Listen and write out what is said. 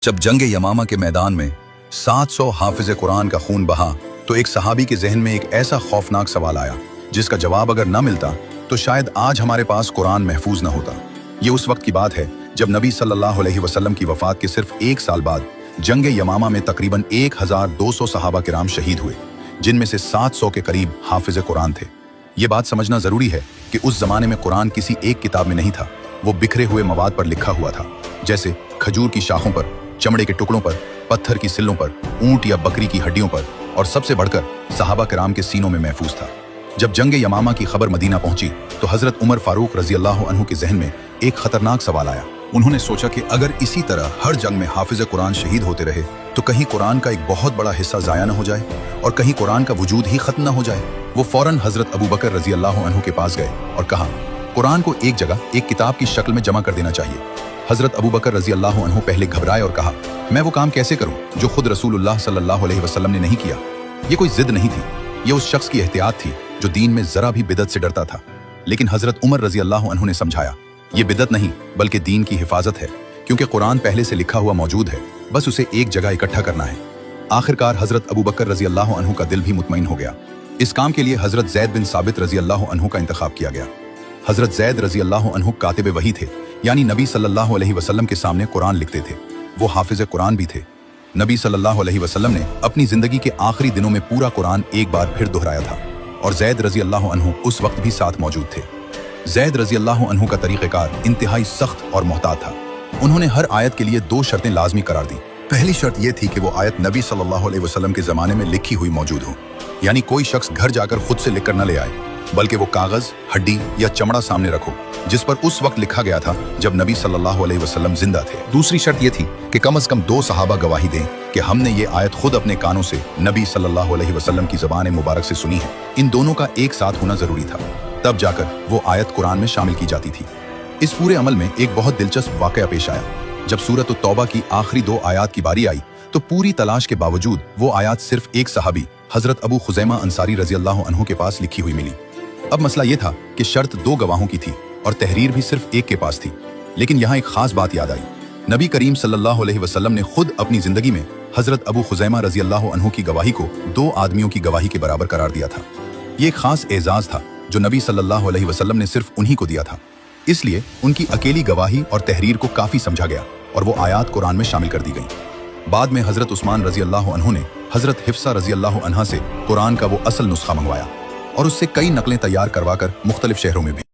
जब जंग यमामा के मैदान में 700 हाफिज कुरान का खून बहा तो एक सहाबी के जहन में एक ऐसा खौफनाक सवाल आया जिसका जवाब अगर न मिलता तो शायद आज हमारे पास कुरान महफूज न होता। ये उस वक्त की बात है जब नबी सल्लल्लाहु अलैहि वसल्लम की वफात के सिर्फ एक साल बाद जंग यमामा में तकरीबन 1200 सहाबा किराम शहीद हुए, जिनमें से 700 के करीब हाफिज कुरान थे। ये बात समझना जरूरी है कि उस जमाने में कुरान किसी एक किताब में नहीं था, वो बिखरे हुए मवाद पर लिखा हुआ था, जैसे खजूर की शाखों पर, चमड़े के टुकड़ों पर, पत्थर की सिल्लों पर, ऊंट या बकरी की हड्डियों पर, और सबसे बढ़कर सहाबा किराम के सीनों में महफूज था। जब जंग यमामा की खबर मदीना पहुंची तो हजरत उमर फारूक रजी अल्लाह अन्हु के जहन में एक खतरनाक सवाल आया। उन्होंने सोचा कि अगर इसी तरह हर जंग में हाफिज कुरान शहीद होते रहे तो कहीं कुरान का एक बहुत बड़ा हिस्सा जाया न हो जाए और कहीं कुरान का वजूद ही खत्म न हो जाए। वो फौरन हजरत अबू बकर रजी अल्लाह अन्हु के पास गए और कहा, कुरान को एक जगह एक किताब की शक्ल में जमा कर देना चाहिए। हजरत अबू बकर रजी अल्लाह अन्हु पहले घबराए और कहा, मैं वो काम कैसे करूं जो खुद रसूलुल्लाह सल्लल्लाहु अलैहि वसल्लम ने नहीं किया। ये कोई जिद नहीं थी, ये उस शख्स की एहतियात थी जो दीन में जरा भी बिदत से डरता था। लेकिन हजरत उमर रजी अल्लाह अन्हु ने समझाया, ये बिदत नहीं बल्कि दीन की हिफाजत है, क्योंकि कुरान पहले से लिखा हुआ मौजूद है, बस उसे एक जगह इकट्ठा करना है। आखिरकार हजरत अबू बकर रजी अल्लाह अन्हु का दिल भी मुतमईन हो गया। इस काम के लिए हजरत जैद बिन साबित रजी अल्लाह अन्हु का इंतखाब किया गया। हजरत जैद रजी अल्लाह अन्हु कातिब वही थे, यानी नबी सल्लल्लाहु अलैहि वसल्लम के सामने कुरान लिखते थे। वो हाफिज कुरान भी थे। नबी सल्लल्लाहु अलैहि वसल्लम ने अपनी जिंदगी के आखिरी दिनों में पूरा कुरान एक बार फिर दोहराया था और जैद रजी अल्लाह अन्हु उस वक्त भी साथ मौजूद थे। जैद रजी अल्लाह अन्हु का तरीक़ेकार इंतहाई सख्त और मोहतात था। उन्होंने हर आयत के लिए 2 शर्तें लाजमी करार दी। पहली शर्त यह थी कि वो आयत नबी सल्लल्लाहु अलैहि वसल्लम के ज़माने में लिखी हुई मौजूद हो, यानी कोई शख्स घर जाकर खुद से लिखकर न ले आए, बल्कि वो कागज, हड्डी या चमड़ा सामने रखो जिस पर उस वक्त लिखा गया था जब नबी सल्लल्लाहु अलैहि वसल्लम जिंदा थे। दूसरी शर्त यह थी कि कम से कम 2 सहाबा गवाही दें कि हमने ये आयत खुद अपने कानों से नबी सल्लल्लाहु अलैहि वसल्लम की ज़बान मुबारक से सुनी है। इन दोनों का एक साथ होना जरूरी था, तब जाकर वो आयत कुरान में शामिल की जाती थी। इस पूरे अमल में एक बहुत दिलचस्प वाकया पेश आया। जब सूरत तौबा की आखिरी 2 आयात की बारी आई तो पूरी तलाश के बावजूद वो आयत सिर्फ एक सहाबी हजरत अबू खुजैमा अंसारी रजी अल्लाह अन्हु के पास लिखी हुई मिली। अब मसला ये था कि शर्त 2 गवाहों की थी और तहरीर भी सिर्फ एक के पास थी। लेकिन यहाँ एक खास बात याद आई। नबी करीम सल्लल्लाहु अलैहि वसल्लम ने खुद अपनी जिंदगी में हजरत अबू खुजैमा रजी अल्लाह अन्हु की गवाही को 2 आदमियों की गवाही के बराबर करार दिया था। ये एक खास एजाज था जो नबी सल्लल्लाहु अलैहि वसल्लम ने सिर्फ उन्हीं को दिया था। इसलिए उनकी अकेली गवाही और तहरीर को काफी समझा गया और वो आयात कुरान में शामिल कर दी गई। बाद में हजरत उस्मान रजी अल्लाह अन्हु ने हजरत हिफ्सा रजी अल्लाह अन्हा से कुरान का वो असल नुस्खा मंगवाया और उससे कई नकलें तैयार करवाकर मुख्तलिफ शहरों में भी